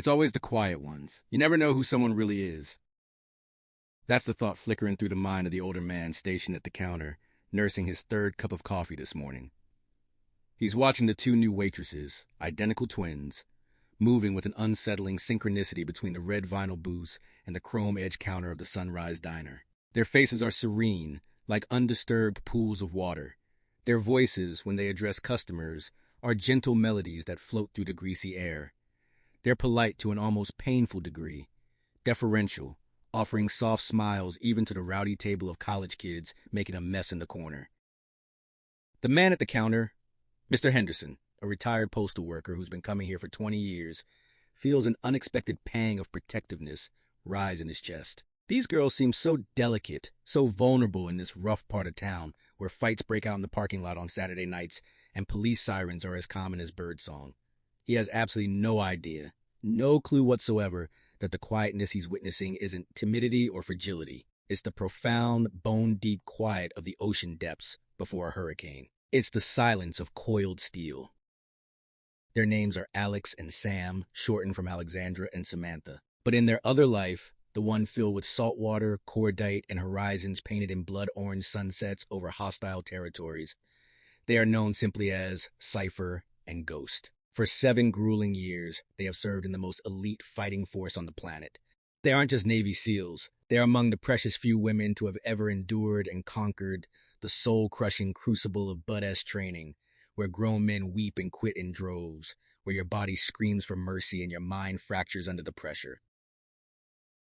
It's always the quiet ones. You never know who someone really is. That's the thought flickering through the mind of the older man stationed at the counter, nursing his third cup of coffee this morning. He's watching the two new waitresses, identical twins, moving with an unsettling synchronicity between the red vinyl booths and the chrome-edged counter of the Sunrise Diner. Their faces are serene, like undisturbed pools of water. Their voices, when they address customers, are gentle melodies that float through the greasy air. They're polite to an almost painful degree, deferential, offering soft smiles even to the rowdy table of college kids making a mess in the corner. The man at the counter, Mr. Henderson, a retired postal worker who's been coming here for 20 years, feels an unexpected pang of protectiveness rise in his chest. These girls seem so delicate, so vulnerable in this rough part of town where fights break out in the parking lot on Saturday nights and police sirens are as common as birdsong. He has absolutely no idea, no clue whatsoever that the quietness he's witnessing isn't timidity or fragility. It's the profound, bone-deep quiet of the ocean depths before a hurricane. It's the silence of coiled steel. Their names are Alex and Sam, shortened from Alexandra and Samantha. But in their other life, the one filled with saltwater, cordite, and horizons painted in blood-orange sunsets over hostile territories, they are known simply as Cypher and Ghost. For 7 grueling years, they have served in the most elite fighting force on the planet. They aren't just Navy SEALs. They are among the precious few women to have ever endured and conquered the soul-crushing crucible of butt-ass training, where grown men weep and quit in droves, where your body screams for mercy and your mind fractures under the pressure.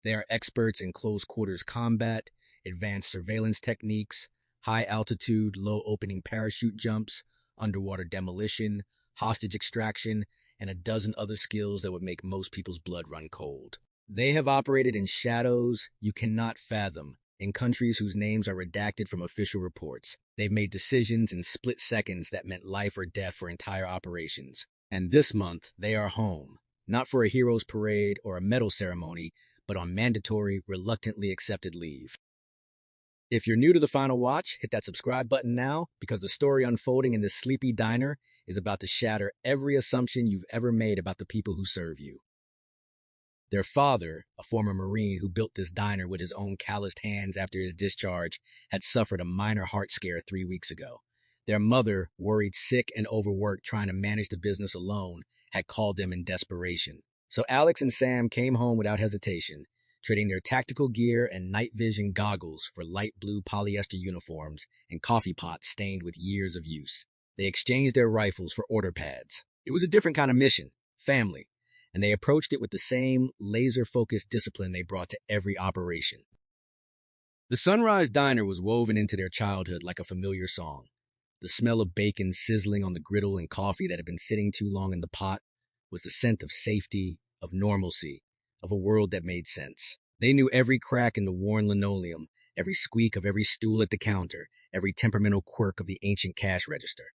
They are experts in close-quarters combat, advanced surveillance techniques, high-altitude, low-opening parachute jumps, underwater demolition, hostage extraction, and a dozen other skills that would make most people's blood run cold. They have operated in shadows you cannot fathom, in countries whose names are redacted from official reports. They've made decisions in split seconds that meant life or death for entire operations. And this month, they are home, not for a hero's parade or a medal ceremony, but on mandatory, reluctantly accepted leave. If you're new to The Final Watch, hit that subscribe button now, because the story unfolding in this sleepy diner is about to shatter every assumption you've ever made about the people who serve you. Their father, a former Marine who built this diner with his own calloused hands after his discharge, had suffered a minor heart scare 3 weeks ago. Their mother, worried sick and overworked trying to manage the business alone, had called them in desperation. So Alex and Sam came home without hesitation, trading their tactical gear and night vision goggles for light blue polyester uniforms and coffee pots stained with years of use. They exchanged their rifles for order pads. It was a different kind of mission, family, and they approached it with the same laser-focused discipline they brought to every operation. The Sunrise Diner was woven into their childhood like a familiar song. The smell of bacon sizzling on the griddle and coffee that had been sitting too long in the pot was the scent of safety, of normalcy, of a world that made sense. They knew every crack in the worn linoleum, every squeak of every stool at the counter, every temperamental quirk of the ancient cash register.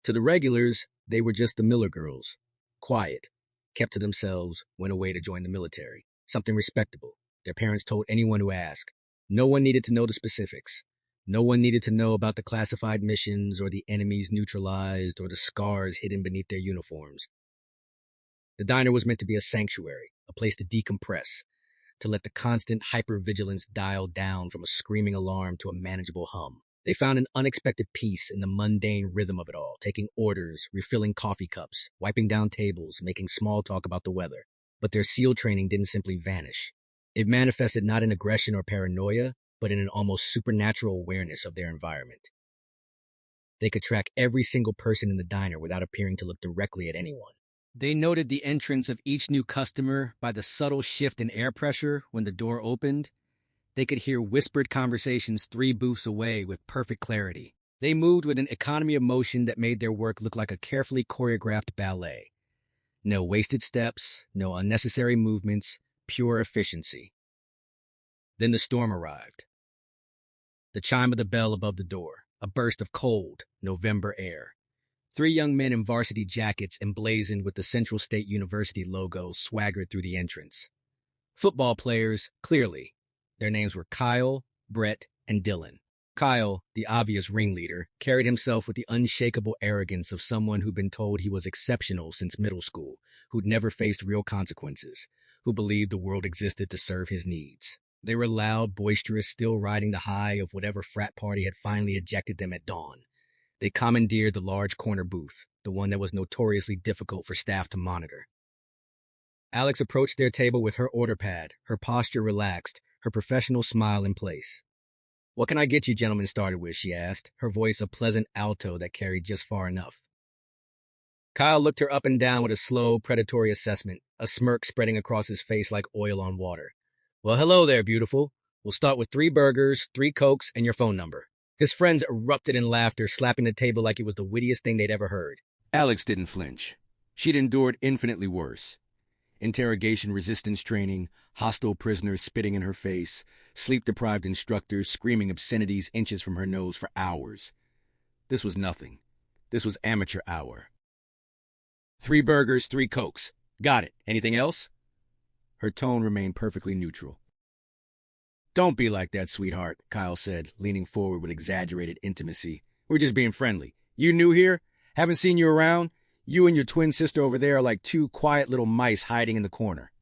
To the regulars, they were just the Miller girls, quiet, kept to themselves, went away to join the military. Something respectable, their parents told anyone who asked. No one needed to know the specifics. No one needed to know about the classified missions or the enemies neutralized or the scars hidden beneath their uniforms. The diner was meant to be a sanctuary, a place to decompress, to let the constant hypervigilance dial down from a screaming alarm to a manageable hum. They found an unexpected peace in the mundane rhythm of it all, taking orders, refilling coffee cups, wiping down tables, making small talk about the weather. But their SEAL training didn't simply vanish. It manifested not in aggression or paranoia, but in an almost supernatural awareness of their environment. They could track every single person in the diner without appearing to look directly at anyone. They noted the entrance of each new customer by the subtle shift in air pressure when the door opened. They could hear whispered conversations 3 booths away with perfect clarity. They moved with an economy of motion that made their work look like a carefully choreographed ballet. No wasted steps, no unnecessary movements, pure efficiency. Then the storm arrived. The chime of the bell above the door, a burst of cold, November air. 3 young men in varsity jackets emblazoned with the Central State University logo swaggered through the entrance. Football players, clearly. Their names were Kyle, Brett, and Dylan. Kyle, the obvious ringleader, carried himself with the unshakable arrogance of someone who'd been told he was exceptional since middle school, who'd never faced real consequences, who believed the world existed to serve his needs. They were loud, boisterous, still riding the high of whatever frat party had finally ejected them at dawn. They commandeered the large corner booth, the one that was notoriously difficult for staff to monitor. Alex approached their table with her order pad, her posture relaxed, her professional smile in place. "What can I get you gentlemen started with?" she asked, her voice a pleasant alto that carried just far enough. Kyle looked her up and down with a slow, predatory assessment, a smirk spreading across his face like oil on water. "Well, hello there, beautiful. We'll start with 3 burgers, 3 Cokes, and your phone number." His friends erupted in laughter, slapping the table like it was the wittiest thing they'd ever heard. Alex didn't flinch. She'd endured infinitely worse. Interrogation resistance training, hostile prisoners spitting in her face, sleep-deprived instructors screaming obscenities inches from her nose for hours. This was nothing. This was amateur hour. 3 burgers, 3 Cokes. Got it. Anything else? Her tone remained perfectly neutral. "Don't be like that, sweetheart," Kyle said, leaning forward with exaggerated intimacy. "We're just being friendly. You new here? Haven't seen you around? You and your twin sister over there are like 2 quiet little mice hiding in the corner."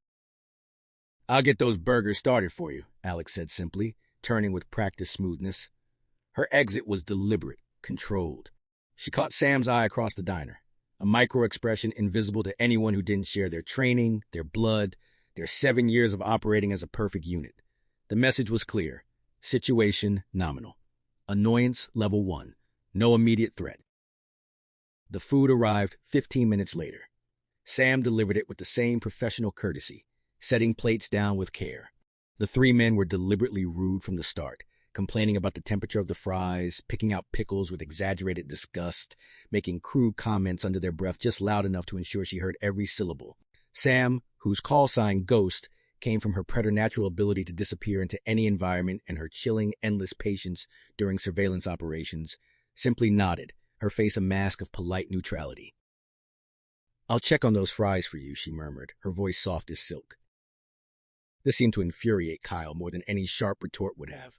"I'll get those burgers started for you," Alex said simply, turning with practiced smoothness. Her exit was deliberate, controlled. She caught Sam's eye across the diner, a micro-expression invisible to anyone who didn't share their training, their blood, their 7 years of operating as a perfect unit. The message was clear. Situation nominal. Annoyance level 1. No immediate threat. The food arrived 15 minutes later. Sam delivered it with the same professional courtesy, setting plates down with care. The 3 men were deliberately rude from the start, complaining about the temperature of the fries, picking out pickles with exaggerated disgust, making crude comments under their breath just loud enough to ensure she heard every syllable. Sam, whose call sign Ghost came from her preternatural ability to disappear into any environment and her chilling, endless patience during surveillance operations, simply nodded, her face a mask of polite neutrality. "I'll check on those fries for you," she murmured, her voice soft as silk. This seemed to infuriate Kyle more than any sharp retort would have.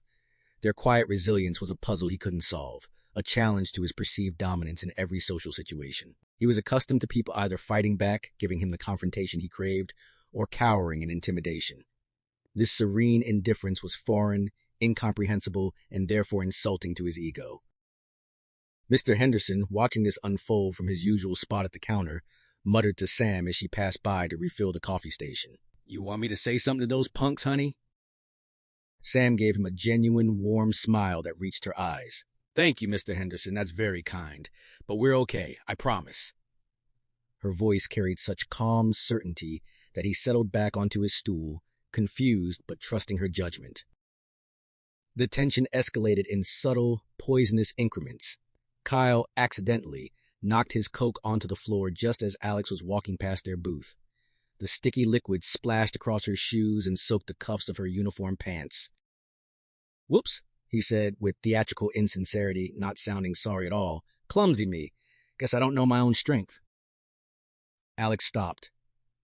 Their quiet resilience was a puzzle he couldn't solve, a challenge to his perceived dominance in every social situation. He was accustomed to people either fighting back, giving him the confrontation he craved, or cowering in intimidation. This serene indifference was foreign, incomprehensible, and therefore insulting to his ego. Mr. Henderson, watching this unfold from his usual spot at the counter, muttered to Sam as she passed by to refill the coffee station. "You want me to say something to those punks, honey?" Sam gave him a genuine, warm smile that reached her eyes. "Thank you, Mr. Henderson, that's very kind. But we're okay, I promise." Her voice carried such calm certainty that he settled back onto his stool, confused but trusting her judgment. The tension escalated in subtle, poisonous increments. Kyle, accidentally, knocked his Coke onto the floor just as Alex was walking past their booth. The sticky liquid splashed across her shoes and soaked the cuffs of her uniform pants. "Whoops," he said with theatrical insincerity, not sounding sorry at all. "Clumsy me. Guess I don't know my own strength." Alex stopped.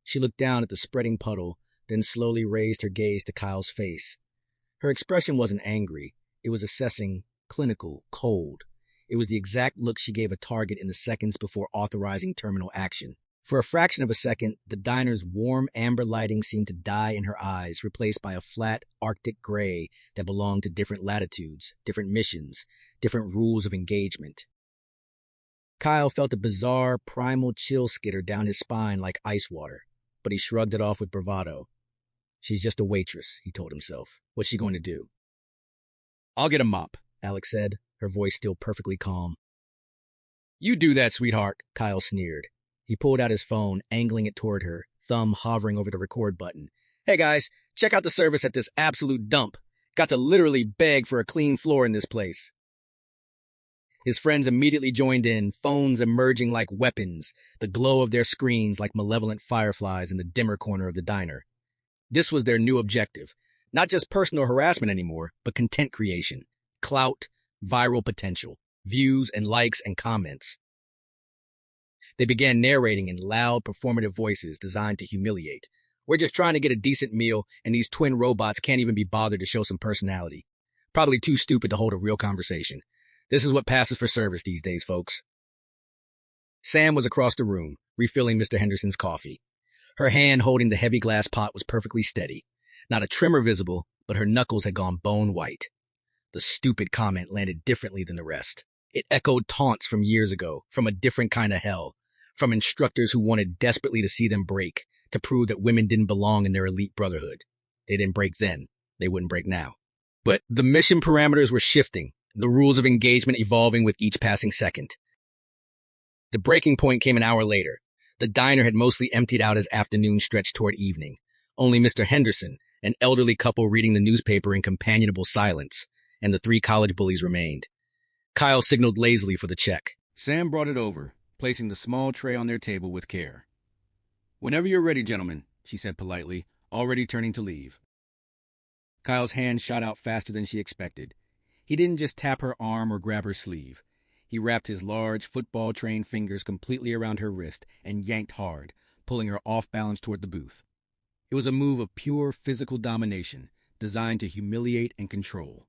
She looked down at the spreading puddle, then slowly raised her gaze to Kyle's face. Her expression wasn't angry. It was assessing, clinical, cold. It was the exact look she gave a target in the seconds before authorizing terminal action. For a fraction of a second, the diner's warm amber lighting seemed to die in her eyes, replaced by a flat, arctic gray that belonged to different latitudes, different missions, different rules of engagement. Kyle felt a bizarre, primal chill skitter down his spine like ice water, but he shrugged it off with bravado. "She's just a waitress," he told himself. "What's she going to do?" "I'll get a mop," Alex said, her voice still perfectly calm. "You do that, sweetheart," Kyle sneered. He pulled out his phone, angling it toward her, thumb hovering over the record button. "Hey guys, check out the service at this absolute dump. Got to literally beg for a clean floor in this place." His friends immediately joined in, phones emerging like weapons, the glow of their screens like malevolent fireflies in the dimmer corner of the diner. This was their new objective. Not just personal harassment anymore, but content creation, clout, viral potential, views and likes and comments. They began narrating in loud, performative voices designed to humiliate. "We're just trying to get a decent meal, and these twin robots can't even be bothered to show some personality. Probably too stupid to hold a real conversation. This is what passes for service these days, folks. Sam was across the room, refilling Mr. Henderson's coffee. Her hand holding the heavy glass pot was perfectly steady. Not a tremor visible, but her knuckles had gone bone white. The stupid comment landed differently than the rest. It echoed taunts from years ago, from a different kind of hell, from instructors who wanted desperately to see them break, to prove that women didn't belong in their elite brotherhood. They didn't break then. They wouldn't break now. But the mission parameters were shifting, the rules of engagement evolving with each passing second. The breaking point came an hour later. The diner had mostly emptied out as afternoon stretched toward evening. Only Mr. Henderson, an elderly couple reading the newspaper in companionable silence, and the 3 college bullies remained. Kyle signaled lazily for the check. Sam brought it over, placing the small tray on their table with care. "Whenever you're ready, gentlemen," she said politely, already turning to leave. Kyle's hand shot out faster than she expected. He didn't just tap her arm or grab her sleeve. He wrapped his large, football-trained fingers completely around her wrist and yanked hard, pulling her off balance toward the booth. It was a move of pure physical domination, designed to humiliate and control.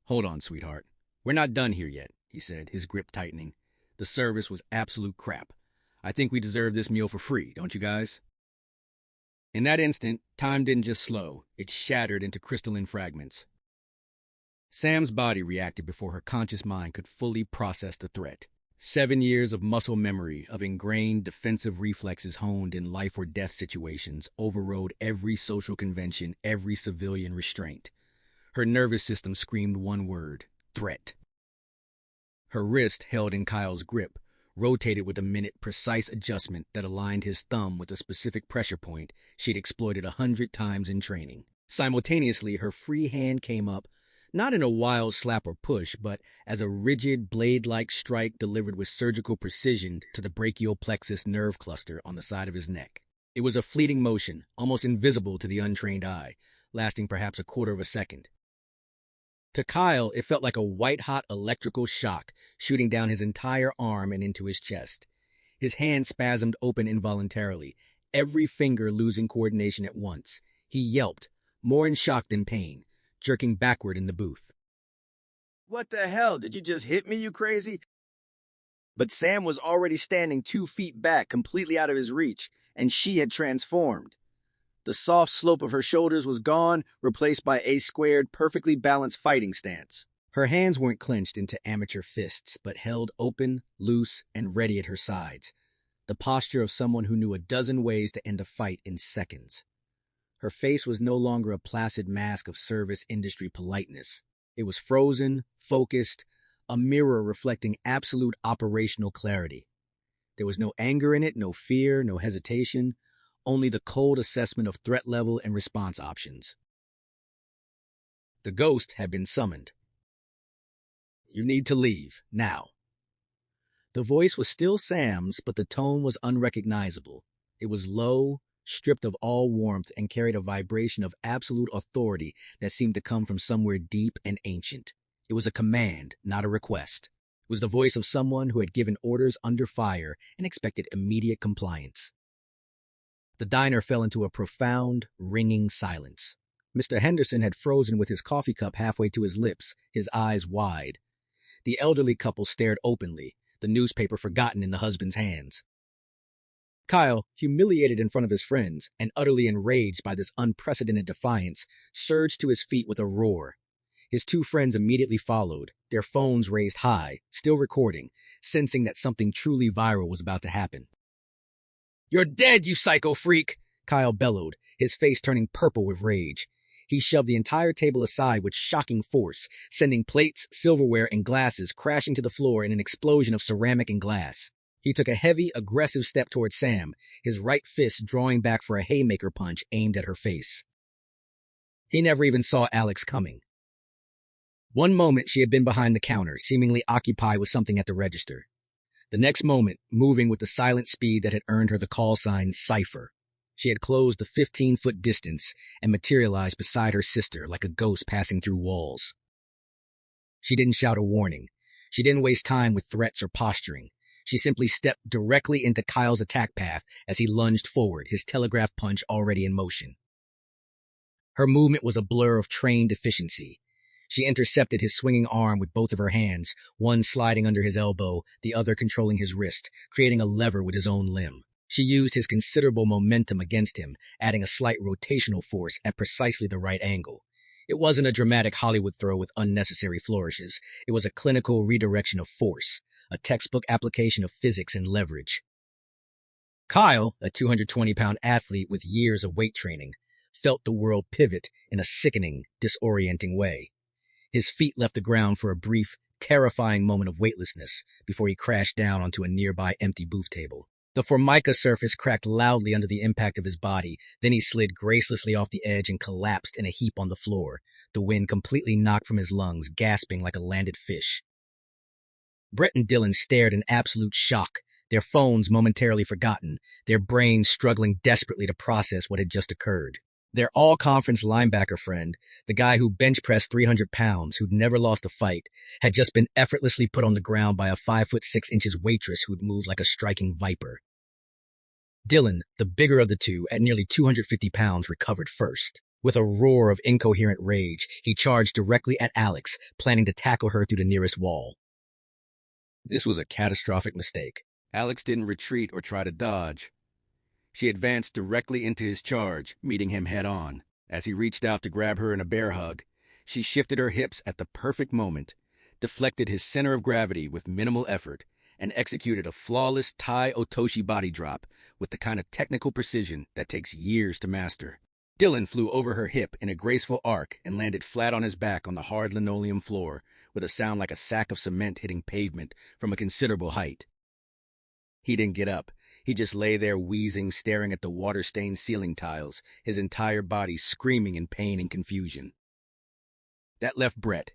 "Hold on, sweetheart. We're not done here yet," he said, his grip tightening. "The service was absolute crap. I think we deserve this meal for free, don't you guys?" In that instant, time didn't just slow, it shattered into crystalline fragments. Sam's body reacted before her conscious mind could fully process the threat. 7 years of muscle memory, of ingrained defensive reflexes honed in life or death situations, overrode every social convention, every civilian restraint. Her nervous system screamed one word: threat. Her wrist, held in Kyle's grip, rotated with a minute precise adjustment that aligned his thumb with a specific pressure point she'd exploited 100 times in training. Simultaneously, her free hand came up, not in a wild slap or push, but as a rigid, blade-like strike delivered with surgical precision to the brachial plexus nerve cluster on the side of his neck. It was a fleeting motion, almost invisible to the untrained eye, lasting perhaps a quarter of a second. To Kyle, it felt like a white-hot electrical shock shooting down his entire arm and into his chest. His hand spasmed open involuntarily, every finger losing coordination at once. He yelped, more in shock than pain, jerking backward in the booth. "What the hell? Did you just hit me, you crazy?" But Sam was already standing 2 feet back, completely out of his reach, and she had transformed. The soft slope of her shoulders was gone, replaced by a squared, perfectly balanced fighting stance. Her hands weren't clenched into amateur fists, but held open, loose, and ready at her sides. The posture of someone who knew a dozen ways to end a fight in seconds. Her face was no longer a placid mask of service industry politeness. It was frozen, focused, a mirror reflecting absolute operational clarity. There was no anger in it, no fear, no hesitation, only the cold assessment of threat level and response options. The ghost had been summoned. "You need to leave, now." The voice was still Sam's, but the tone was unrecognizable. It was low, stripped of all warmth, and carried a vibration of absolute authority that seemed to come from somewhere deep and ancient. It was a command, not a request. It was the voice of someone who had given orders under fire and expected immediate compliance. The diner fell into a profound, ringing silence. Mr. Henderson had frozen with his coffee cup halfway to his lips, his eyes wide. The elderly couple stared openly, the newspaper forgotten in the husband's hands. Kyle, humiliated in front of his friends and utterly enraged by this unprecedented defiance, surged to his feet with a roar. His 2 friends immediately followed, their phones raised high, still recording, sensing that something truly viral was about to happen. "You're dead, you psycho freak!" Kyle bellowed, his face turning purple with rage. He shoved the entire table aside with shocking force, sending plates, silverware, and glasses crashing to the floor in an explosion of ceramic and glass. He took a heavy, aggressive step toward Sam, his right fist drawing back for a haymaker punch aimed at her face. He never even saw Alex coming. One moment she had been behind the counter, seemingly occupied with something at the register. The next moment, moving with the silent speed that had earned her the call sign Cypher. She had closed the 15-foot distance and materialized beside her sister like a ghost passing through walls. She didn't shout a warning. She didn't waste time with threats or posturing. She simply stepped directly into Kyle's attack path as he lunged forward, his telegraph punch already in motion. Her movement was a blur of trained efficiency. She intercepted his swinging arm with both of her hands, one sliding under his elbow, the other controlling his wrist, creating a lever with his own limb. She used his considerable momentum against him, adding a slight rotational force at precisely the right angle. It wasn't a dramatic Hollywood throw with unnecessary flourishes. It was a clinical redirection of force, a textbook application of physics and leverage. Kyle, a 220-pound athlete with years of weight training, felt the world pivot in a sickening, disorienting way. His feet left the ground for a brief, terrifying moment of weightlessness before he crashed down onto a nearby empty booth table. The formica surface cracked loudly under the impact of his body, then he slid gracelessly off the edge and collapsed in a heap on the floor, the wind completely knocked from his lungs, gasping like a landed fish. Brett and Dylan stared in absolute shock, their phones momentarily forgotten, their brains struggling desperately to process what had just occurred. Their all-conference linebacker friend, the guy who bench-pressed 300 pounds, who'd never lost a fight, had just been effortlessly put on the ground by a 5'6" waitress who'd moved like a striking viper. Dylan, the bigger of the two, at nearly 250 pounds, recovered first. With a roar of incoherent rage, he charged directly at Alex, planning to tackle her through the nearest wall. This was a catastrophic mistake. Alex didn't retreat or try to dodge. She advanced directly into his charge, meeting him head-on. As he reached out to grab her in a bear hug, she shifted her hips at the perfect moment, deflected his center of gravity with minimal effort, and executed a flawless Tai Otoshi body drop with the kind of technical precision that takes years to master. Dylan flew over her hip in a graceful arc and landed flat on his back on the hard linoleum floor with a sound like a sack of cement hitting pavement from a considerable height. He didn't get up. He just lay there wheezing, staring at the water-stained ceiling tiles, his entire body screaming in pain and confusion. That left Brett.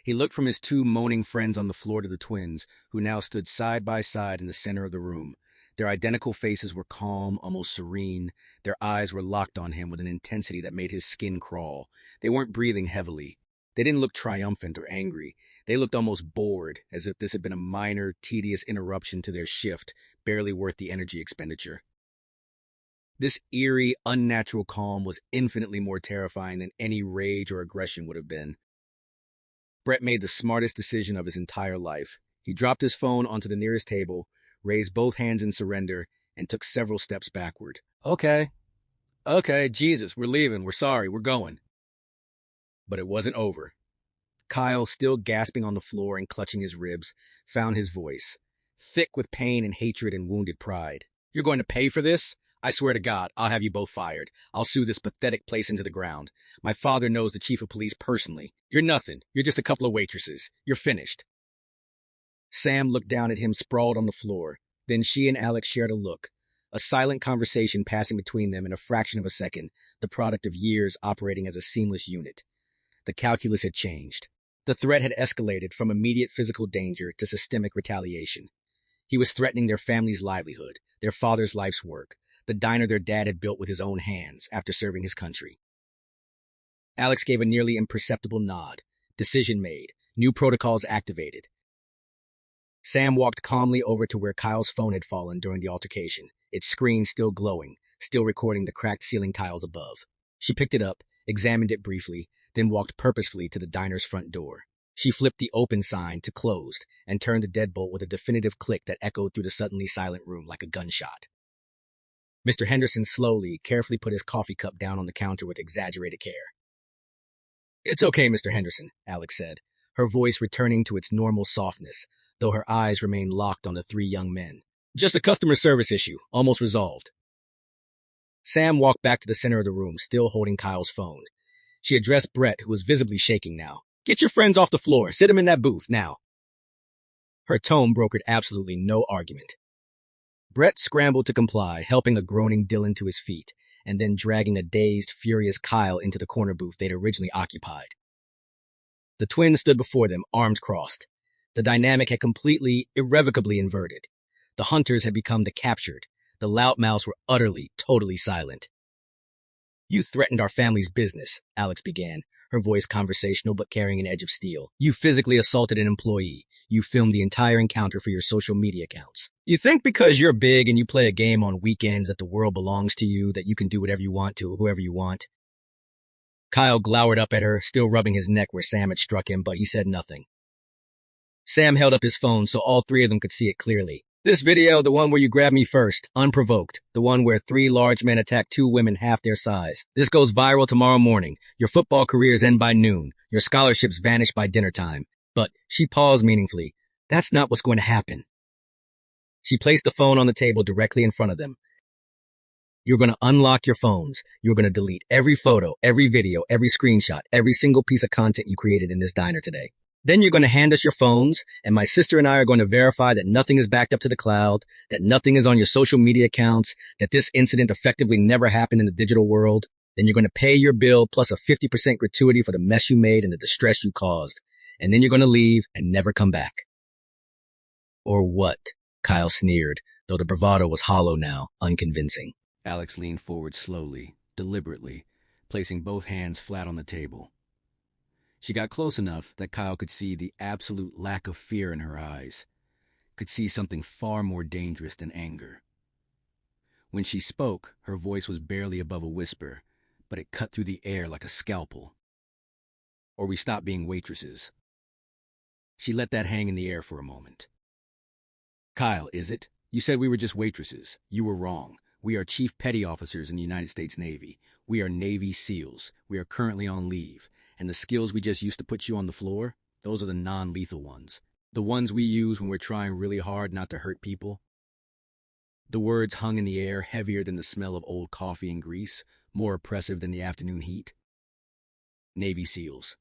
He looked from his two moaning friends on the floor to the twins, who now stood side by side in the center of the room. Their identical faces were calm, almost serene. Their eyes were locked on him with an intensity that made his skin crawl. They weren't breathing heavily. They didn't look triumphant or angry. They looked almost bored, as if this had been a minor, tedious interruption to their shift, barely worth the energy expenditure. This eerie, unnatural calm was infinitely more terrifying than any rage or aggression would have been. Brett made the smartest decision of his entire life. He dropped his phone onto the nearest table, raised both hands in surrender, and took several steps backward. Okay, Jesus, we're leaving, we're sorry, we're going. But it wasn't over. Kyle, still gasping on the floor and clutching his ribs, found his voice, thick with pain and hatred and wounded pride. You're going to pay for this? I swear to God, I'll have you both fired. I'll sue this pathetic place into the ground. My father knows the chief of police personally. You're nothing. You're just a couple of waitresses. You're finished. Sam looked down at him sprawled on the floor. Then she and Alex shared a look, a silent conversation passing between them in a fraction of a second, the product of years operating as a seamless unit. The calculus had changed. The threat had escalated from immediate physical danger to systemic retaliation. He was threatening their family's livelihood, their father's life's work, the diner their dad had built with his own hands after serving his country. Alex gave a nearly imperceptible nod. Decision made. New protocols activated. Sam walked calmly over to where Kyle's phone had fallen during the altercation, its screen still glowing, still recording the cracked ceiling tiles above. She picked it up, examined it briefly, then walked purposefully to the diner's front door. She flipped the open sign to closed and turned the deadbolt with a definitive click that echoed through the suddenly silent room like a gunshot. Mr. Henderson slowly, carefully put his coffee cup down on the counter with exaggerated care. It's okay, Mr. Henderson, Alex said, her voice returning to its normal softness, though her eyes remained locked on the three young men. Just a customer service issue, almost resolved. Sam walked back to the center of the room, still holding Kyle's phone. She addressed Brett, who was visibly shaking now. Get your friends off the floor. Sit them in that booth, now. Her tone brokered absolutely no argument. Brett scrambled to comply, helping a groaning Dylan to his feet, and then dragging a dazed, furious Kyle into the corner booth they'd originally occupied. The twins stood before them, arms crossed. The dynamic had completely, irrevocably inverted. The hunters had become the captured. The loudmouths were utterly, totally silent. You threatened our family's business, Alex began, her voice conversational but carrying an edge of steel. You physically assaulted an employee. You filmed the entire encounter for your social media accounts. You think because you're big and you play a game on weekends that the world belongs to you, that you can do whatever you want to whoever you want? Kyle glowered up at her, still rubbing his neck where Sam had struck him, but he said nothing. Sam held up his phone so all three of them could see it clearly. This video, the one where you grabbed me first, unprovoked. The one where 3 large men attack 2 women half their size. This goes viral tomorrow morning. Your football careers end by noon. Your scholarships vanish by dinner time. But she paused meaningfully. That's not what's going to happen. She placed the phone on the table directly in front of them. You're going to unlock your phones. You're going to delete every photo, every video, every screenshot, every single piece of content you created in this diner today. Then you're going to hand us your phones, and my sister and I are going to verify that nothing is backed up to the cloud, that nothing is on your social media accounts, that this incident effectively never happened in the digital world. Then you're going to pay your bill plus a 50% gratuity for the mess you made and the distress you caused. And then you're going to leave and never come back. Or what? Kyle sneered, though the bravado was hollow now, unconvincing. Alex leaned forward slowly, deliberately, placing both hands flat on the table. She got close enough that Kyle could see the absolute lack of fear in her eyes, could see something far more dangerous than anger. When she spoke, her voice was barely above a whisper, but it cut through the air like a scalpel. Or we stop being waitresses. She let that hang in the air for a moment. Kyle, is it? You said we were just waitresses. You were wrong. We are chief petty officers in the United States Navy. We are Navy SEALs. We are currently on leave. And the skills we just used to put you on the floor, those are the non-lethal ones. The ones we use when we're trying really hard not to hurt people. The words hung in the air, heavier than the smell of old coffee and grease, more oppressive than the afternoon heat. Navy SEALs.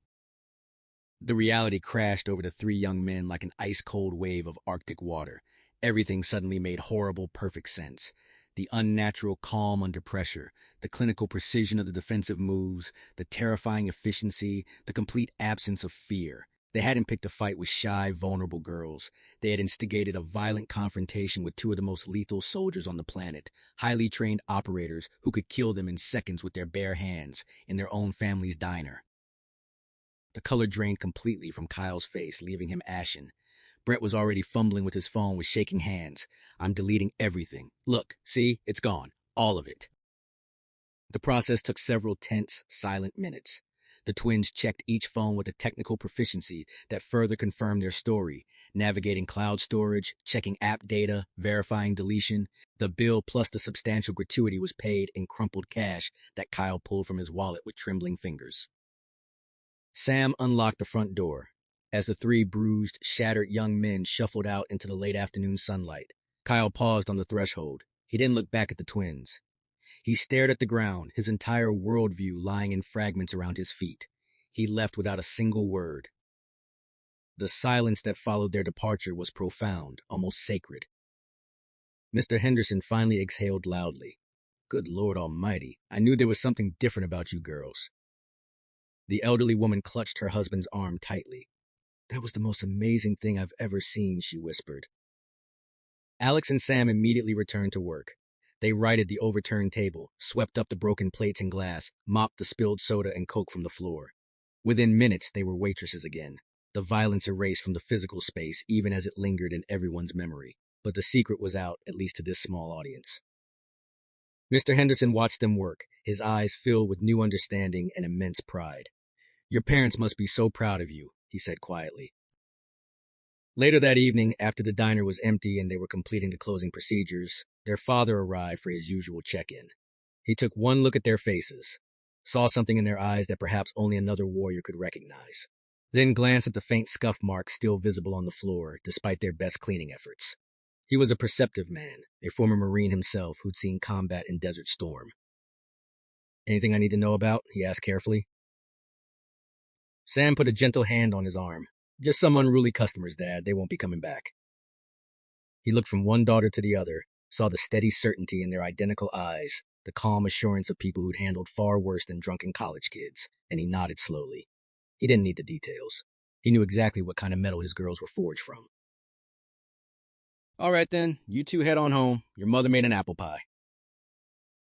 The reality crashed over the 3 young men like an ice-cold wave of Arctic water. Everything suddenly made horrible, perfect sense. The unnatural calm under pressure, the clinical precision of the defensive moves, the terrifying efficiency, the complete absence of fear. They hadn't picked a fight with shy, vulnerable girls. They had instigated a violent confrontation with 2 of the most lethal soldiers on the planet, highly trained operators who could kill them in seconds with their bare hands in their own family's diner. The color drained completely from Kyle's face, leaving him ashen. Brett was already fumbling with his phone with shaking hands. I'm deleting everything. Look, see, it's gone. All of it. The process took several tense, silent minutes. The twins checked each phone with a technical proficiency that further confirmed their story, navigating cloud storage, checking app data, verifying deletion. The bill plus the substantial gratuity was paid in crumpled cash that Kyle pulled from his wallet with trembling fingers. Sam unlocked the front door. As the 3 bruised, shattered young men shuffled out into the late afternoon sunlight, Kyle paused on the threshold. He didn't look back at the twins. He stared at the ground, his entire worldview lying in fragments around his feet. He left without a single word. The silence that followed their departure was profound, almost sacred. Mr. Henderson finally exhaled loudly. Good Lord Almighty, I knew there was something different about you girls. The elderly woman clutched her husband's arm tightly. That was the most amazing thing I've ever seen, she whispered. Alex and Sam immediately returned to work. They righted the overturned table, swept up the broken plates and glass, mopped the spilled soda and Coke from the floor. Within minutes, they were waitresses again. The violence erased from the physical space, even as it lingered in everyone's memory. But the secret was out, at least to this small audience. Mr. Henderson watched them work, his eyes filled with new understanding and immense pride. Your parents must be so proud of you, he said quietly. Later that evening, after the diner was empty and they were completing the closing procedures, their father arrived for his usual check-in. He took one look at their faces, saw something in their eyes that perhaps only another warrior could recognize, then glanced at the faint scuff marks still visible on the floor, despite their best cleaning efforts. He was a perceptive man, a former Marine himself who'd seen combat in Desert Storm. Anything I need to know about? He asked carefully. Sam put a gentle hand on his arm. Just some unruly customers, Dad. They won't be coming back. He looked from one daughter to the other, saw the steady certainty in their identical eyes, the calm assurance of people who'd handled far worse than drunken college kids, and he nodded slowly. He didn't need the details. He knew exactly what kind of metal his girls were forged from. All right then, you 2 head on home. Your mother made an apple pie.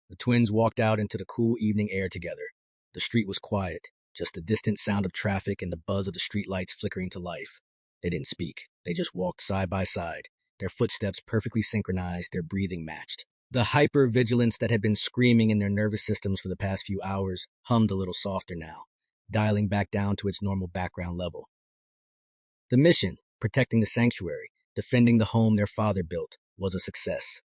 The twins walked out into the cool evening air together. The street was quiet, just the distant sound of traffic and the buzz of the streetlights flickering to life. They didn't speak. They just walked side by side, their footsteps perfectly synchronized, their breathing matched. The hyper-vigilance that had been screaming in their nervous systems for the past few hours hummed a little softer now, dialing back down to its normal background level. The mission, protecting the sanctuary, defending the home their father built, was a success.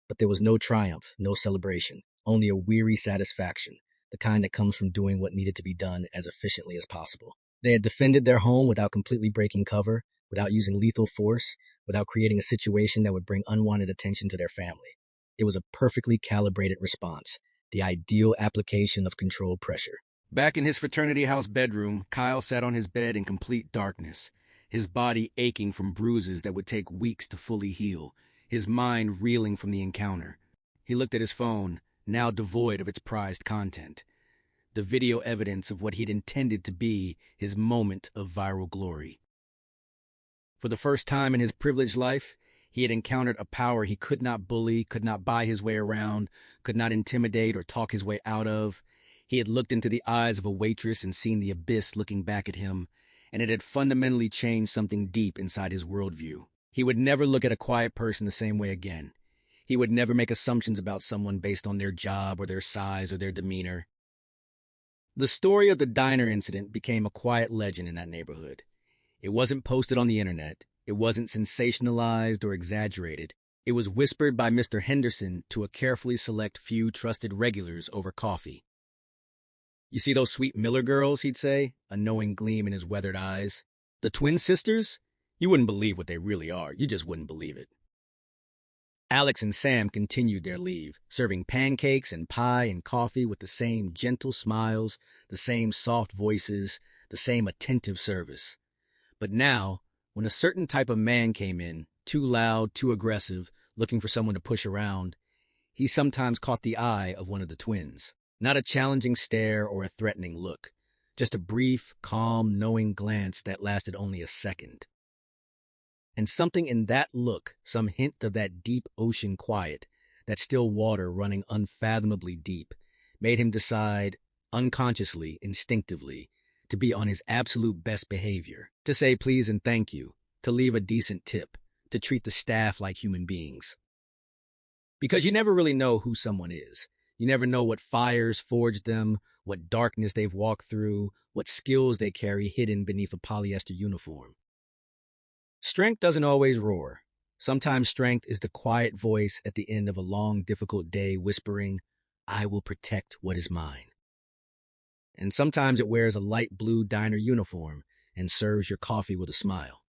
But there was no triumph, no celebration, only a weary satisfaction, the kind that comes from doing what needed to be done as efficiently as possible. They had defended their home without completely breaking cover, without using lethal force, without creating a situation that would bring unwanted attention to their family. It was a perfectly calibrated response, the ideal application of controlled pressure. Back in his fraternity house bedroom, Kyle sat on his bed in complete darkness, his body aching from bruises that would take weeks to fully heal, his mind reeling from the encounter. He looked at his phone, now devoid of its prized content, the video evidence of what he'd intended to be his moment of viral glory. For the first time in his privileged life, he had encountered a power he could not bully, could not buy his way around, could not intimidate or talk his way out of. He had looked into the eyes of a waitress and seen the abyss looking back at him, and it had fundamentally changed something deep inside his worldview. He would never look at a quiet person the same way again. He would never make assumptions about someone based on their job or their size or their demeanor. The story of the diner incident became a quiet legend in that neighborhood. It wasn't posted on the internet. It wasn't sensationalized or exaggerated. It was whispered by Mr. Henderson to a carefully select few trusted regulars over coffee. "You see those sweet Miller girls," he'd say, a knowing gleam in his weathered eyes. "The twin sisters? You wouldn't believe what they really are. You just wouldn't believe it." Alex and Sam continued their leave, serving pancakes and pie and coffee with the same gentle smiles, the same soft voices, the same attentive service. But now, when a certain type of man came in, too loud, too aggressive, looking for someone to push around, he sometimes caught the eye of one of the twins. Not a challenging stare or a threatening look, just a brief, calm, knowing glance that lasted only a second. And something in that look, some hint of that deep ocean quiet, that still water running unfathomably deep, made him decide, unconsciously, instinctively, to be on his absolute best behavior, to say please and thank you, to leave a decent tip, to treat the staff like human beings. Because you never really know who someone is. You never know what fires forged them, what darkness they've walked through, what skills they carry hidden beneath a polyester uniform. Strength doesn't always roar. Sometimes strength is the quiet voice at the end of a long, difficult day whispering, "I will protect what is mine." And sometimes it wears a light blue diner uniform and serves your coffee with a smile.